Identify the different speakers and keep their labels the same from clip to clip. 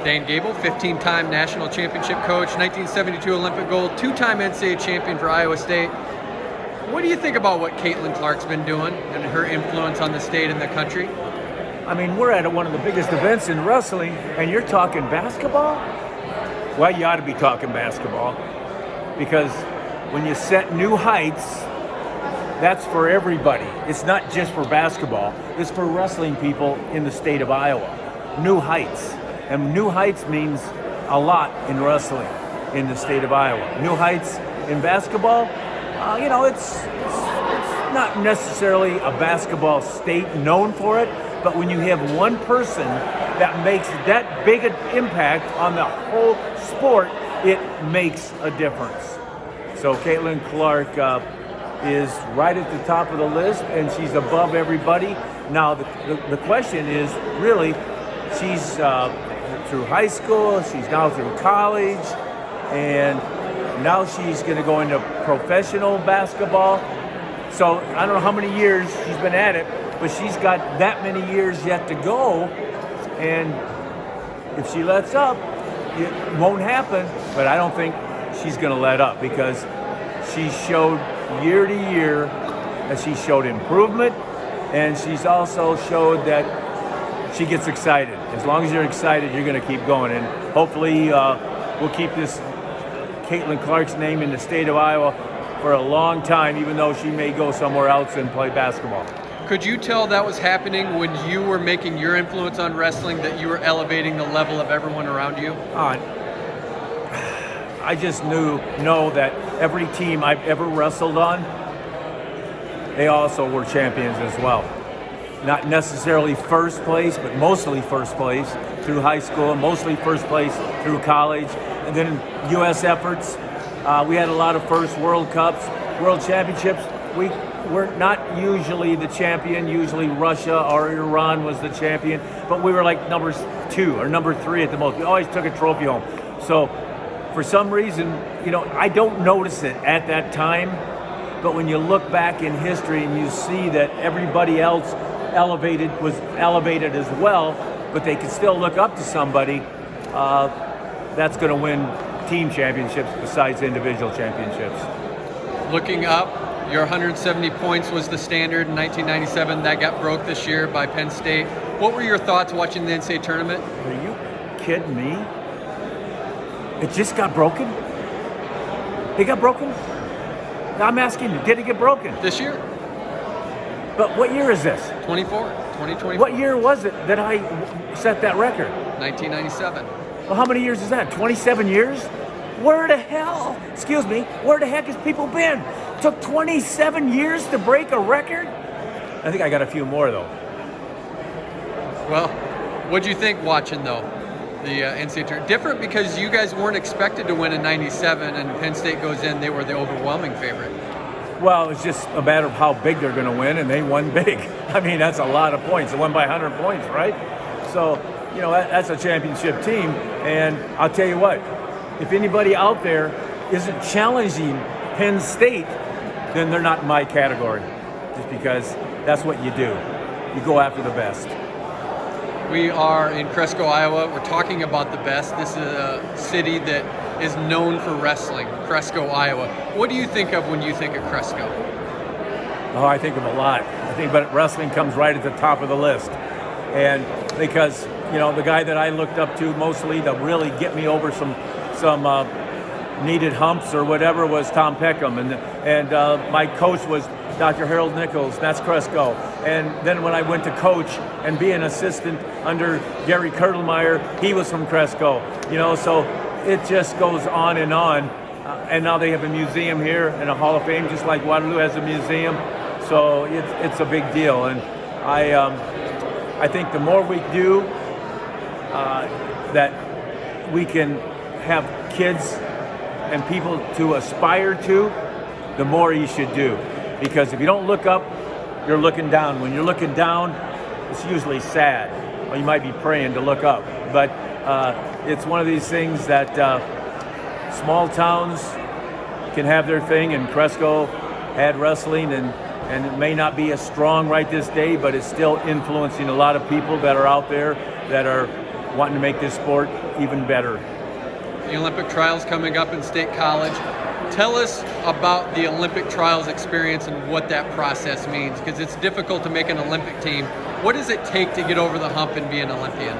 Speaker 1: Dan Gable, 15-time national championship coach, 1972 Olympic gold, 2-time NCAA champion for Iowa State. What do you think about what Caitlin Clark's been doing and her influence on the state and the country?
Speaker 2: I mean, we're at one of the biggest events in wrestling, and you're talking basketball? Well, you ought to be talking basketball, because when you set new heights, that's for everybody. It's not just for basketball. It's for wrestling people in the state of Iowa. New heights. And new heights means a lot in wrestling in the state of Iowa. New heights in basketball, it's not necessarily a basketball state known for it, but when you have one person that makes that big an impact on the whole sport, it makes a difference. So Caitlin Clark is right at the top of the list, and she's above everybody. Now, the question is, really, she's through high school, she's now through college, and now she's going to go into professional basketball. So I don't know how many years she's been at it, but she's got that many years yet to go. And if she lets up, it won't happen, but I don't think she's going to let up, because she showed year to year that she showed improvement, and she's also showed that she gets excited. As long as you're excited, you're going to keep going, and hopefully we'll keep this Caitlin Clark's name in the state of Iowa for a long time, even though she may go somewhere else and play basketball.
Speaker 1: Know that was happening when you were making your influence on wrestling, that you were elevating the level of everyone around you?
Speaker 2: I just know that every team I've ever wrestled on, they also were champions as well. Not necessarily first place, but mostly first place through high school, mostly first place through college, and then U.S. efforts. We had a lot of first World Cups, World Championships. We were not usually the champion. Usually Russia or Iran was the champion, but we were like number 2 or number 3 at the most. We always took a trophy home. So for some reason, I don't notice it at that time, but when you look back in history and you see that everybody else was elevated as well, but they could still look up to somebody, that's going to win team championships besides individual championships.
Speaker 1: Looking up, your 170 points was the standard in 1997. That got broke this year by Penn State. What were your thoughts watching the NCAA tournament?
Speaker 2: Are you kidding me? It just got broken? It got broken? I'm asking you, did it get broken?
Speaker 1: This year.
Speaker 2: But what year is this?
Speaker 1: 2024.
Speaker 2: What year was it that I set that record?
Speaker 1: 1997.
Speaker 2: Well, how many years is that? 27 years? Where the heck has people been? Took 27 years to break a record? I think I got a few more, though.
Speaker 1: Well, what'd you think watching, though, the NCAA tournament? Different because you guys weren't expected to win in 97, and Penn State goes in, they were the overwhelming favorite.
Speaker 2: Well, it's just a matter of how big they're going to win, and they won big. I mean, that's a lot of points. They won by 100 points, right? So, that's a championship team. And I'll tell you what, if anybody out there isn't challenging Penn State, then they're not in my category, just because that's what you do. You go after the best.
Speaker 1: We are in Cresco, Iowa. We're talking about the best. This is a city that is known for wrestling, Cresco, Iowa. What do you think of when you think of Cresco?
Speaker 2: Oh, I think of a lot. But wrestling comes right at the top of the list. And because, the guy that I looked up to mostly to really get me over some needed humps or whatever was Tom Peckham. And my coach was Dr. Harold Nichols, that's Cresco. And then when I went to coach and be an assistant under Gary Kurtelmeyer, he was from Cresco. So it just goes on. And now they have a museum here and a Hall of Fame, just like Waterloo has a museum. So it's a big deal. And I think the more we do, that we can have kids and people to aspire to, the more you should do. Because if you don't look up, you're looking down. When you're looking down, it's usually sad. Well, you might be praying to look up. But it's one of these things that small towns can have their thing, and Cresco had wrestling, and it may not be as strong right this day, but it's still influencing a lot of people that are out there that are wanting to make this sport even better.
Speaker 1: The Olympic trials coming up in State College. Tell us about the Olympic trials experience and what that process means, because it's difficult to make an Olympic team. What does it take to get over the hump and be an Olympian?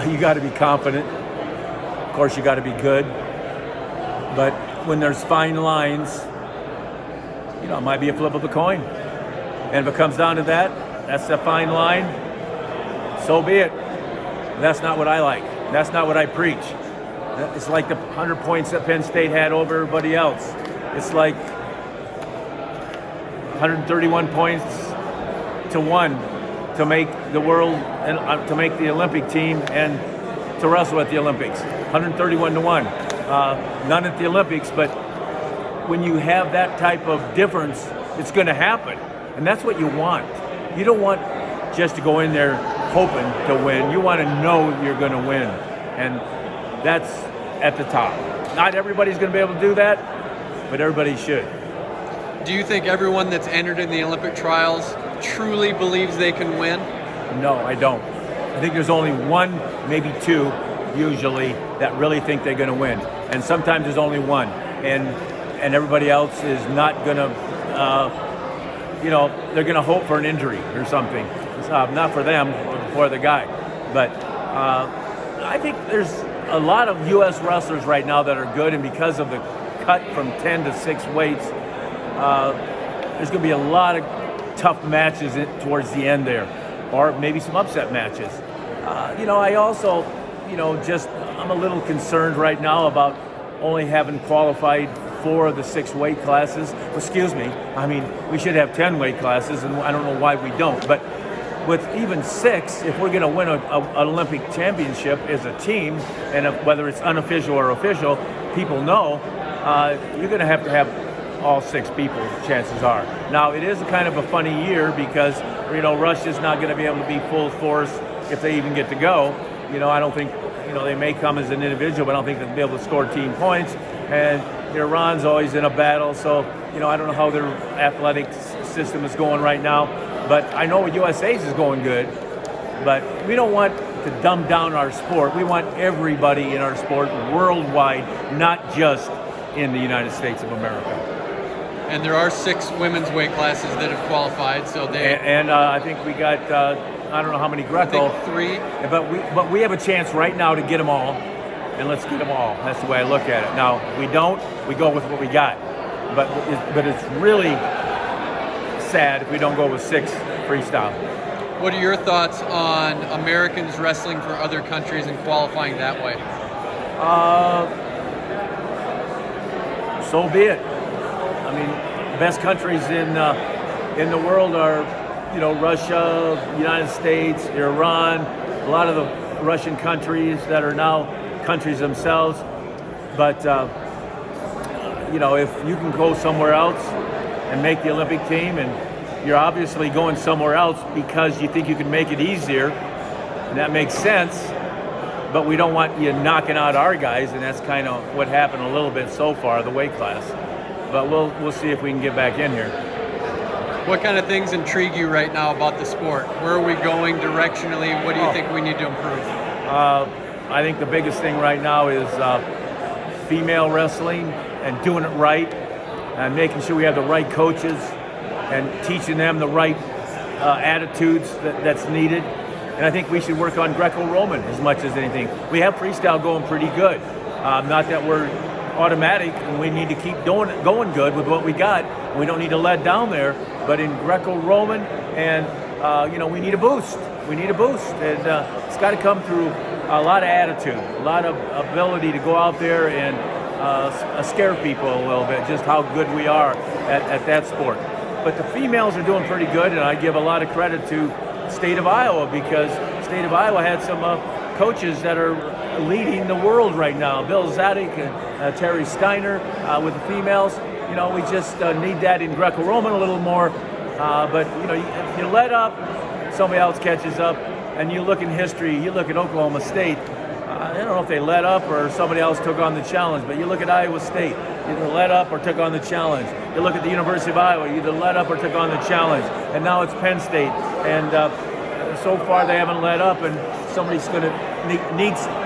Speaker 2: You got to be confident. Of course, you got to be good. But when there's fine lines, it might be a flip of a coin. And if it comes down to that, that's a fine line, so be it. That's not what I like. That's not what I preach. It's like the 100 points that Penn State had over everybody else. It's like 131 points to 1 to make the world and to make the Olympic team and to wrestle at the Olympics. 131 to 1. None at the Olympics, but when you have that type of difference, it's going to happen. And that's what you want. You don't want just to go in there hoping to win. You want to know you're going to win. And that's at the top. Not everybody's going to be able to do that, but everybody should.
Speaker 1: Do you think everyone that's entered in the Olympic trials truly believes they can win?
Speaker 2: No, I don't. I think there's only one, maybe two, usually, that really think they're going to win. And sometimes there's only one. And everybody else is not going to, they're going to hope for an injury or something. It's not for them or for the guy. But I think there's a lot of U.S. wrestlers right now that are good, and because of the cut from 10 to 6 weights, there's going to be a lot of tough matches towards the end there, or maybe some upset matches. I also, I'm a little concerned right now about only having qualified 4 of the 6 weight classes. Excuse me, we should have 10 weight classes, and I don't know why we don't. But with even 6, if we're going to win an Olympic championship as a team, and whether it's unofficial or official, people know you're going to have all 6 people, chances are. Now, it is a kind of a funny year because, Russia's not going to be able to be full force if they even get to go. I don't think, they may come as an individual, but I don't think they'll be able to score team points. And Iran's always in a battle, so, I don't know how their athletic system is going right now. But I know USA's is going good, but we don't want to dumb down our sport. We want everybody in our sport worldwide, not just in the United States of America.
Speaker 1: And there are 6 women's weight classes that have qualified, so they...
Speaker 2: And I think we got, I don't know how many Greco.
Speaker 1: I think 3.
Speaker 2: But we have a chance right now to get them all, and let's get them all. That's the way I look at it. Now, if we don't, we go with what we got. But it's really sad if we don't go with 6 freestyle.
Speaker 1: What are your thoughts on Americans wrestling for other countries and qualifying that way?
Speaker 2: So be it. The best countries in the world are, Russia, United States, Iran, a lot of the Russian countries that are now countries themselves. But if you can go somewhere else and make the Olympic team, and you're obviously going somewhere else because you think you can make it easier, and that makes sense, but we don't want you knocking out our guys, and that's kind of what happened a little bit so far, the weight class. But we'll see if we can get back in here.
Speaker 1: What kind of things intrigue you right now about the sport? Where are we going directionally? What do you think we need to improve?
Speaker 2: I think the biggest thing right now is female wrestling and doing it right, and making sure we have the right coaches and teaching them the right attitudes that's needed. And I think we should work on Greco-Roman as much as anything. We have freestyle going pretty good. Not that we're automatic, and we need to keep going good with what we got. We don't need to let down there. But in Greco-Roman, and we need a boost. We need a boost, and it's got to come through a lot of attitude, a lot of ability to go out there and scare people a little bit, just how good we are at that sport. But the females are doing pretty good, and I give a lot of credit to State of Iowa, because State of Iowa had some coaches that are leading the world right now. Bill Zadig and Terry Steiner with the females. We just need that in Greco-Roman a little more. But if you let up, somebody else catches up. And you look in history, you look at Oklahoma State. I don't know if they let up or somebody else took on the challenge, but you look at Iowa State, you either let up or took on the challenge. You look at the University of Iowa, you either let up or took on the challenge. And now it's Penn State. And so far they haven't let up, and somebody's going to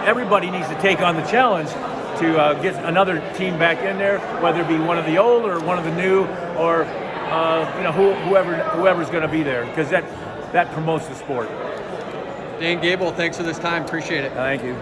Speaker 2: everybody needs to take on the challenge to get another team back in there, whether it be one of the old or one of the new, or whoever's going to be there, because that promotes the sport.
Speaker 1: Dan Gable, thanks for this time. Appreciate it.
Speaker 2: Thank you.